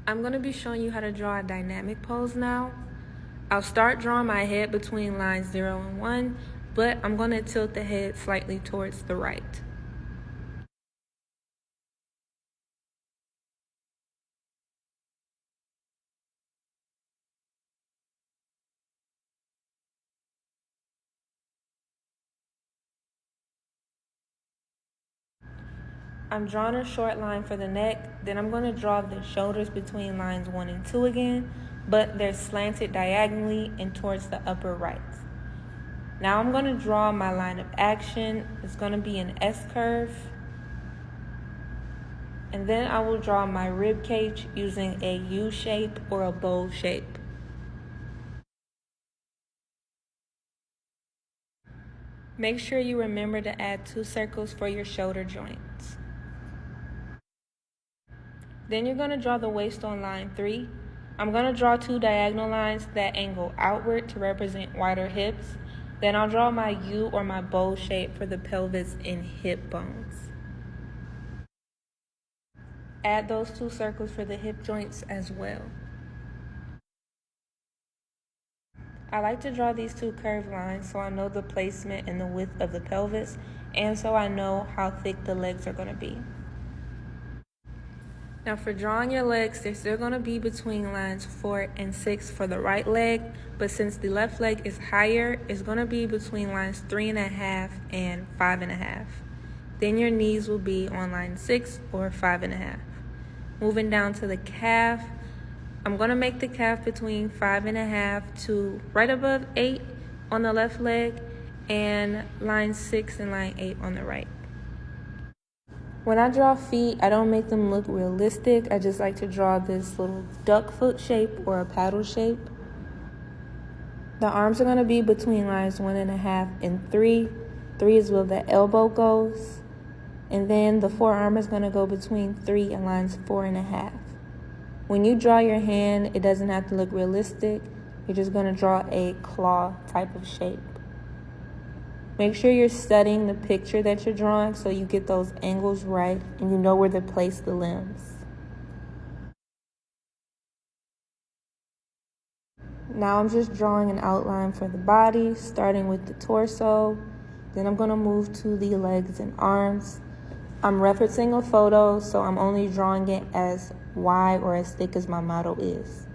I'm going to be showing you how to draw a dynamic pose now. I'll start drawing my head between lines 0 and 1, but I'm going to tilt the head slightly towards the right. I'm drawing a short line for the neck, then I'm going to draw the shoulders between lines 1 and 2 again, but they're slanted diagonally and towards the upper right. Now I'm going to draw my line of action. It's going to be an S curve. And then I will draw my rib cage using a U shape or a bowl shape. Make sure you remember to add 2 circles for your shoulder joints. Then you're going to draw the waist on line 3. I'm going to draw 2 diagonal lines that angle outward to represent wider hips. Then I'll draw my U or my bowl shape for the pelvis and hip bones. Add those 2 circles for the hip joints as well. I like to draw these 2 curved lines so I know the placement and the width of the pelvis, and so I know how thick the legs are going to be. Now for drawing your legs, they're still going to be between lines 4 and 6 for the right leg, but since the left leg is higher, it's going to be between lines 3.5 and 5.5. Then your knees will be on line 6 or 5.5. Moving down to the calf, I'm going to make the calf between 5.5 to right above 8 on the left leg and line 6 and line 8 on the right. When I draw feet, I don't make them look realistic. I just like to draw this little duck foot shape or a paddle shape. The arms are going to be between lines 1.5 and 3. 3 is where the elbow goes. And then the forearm is going to go between 3 and lines 4.5. When you draw your hand, it doesn't have to look realistic. You're just going to draw a claw type of shape. Make sure you're studying the picture that you're drawing so you get those angles right and you know where to place the limbs. Now I'm just drawing an outline for the body, starting with the torso. Then I'm going to move to the legs and arms. I'm referencing a photo, so I'm only drawing it as wide or as thick as my model is.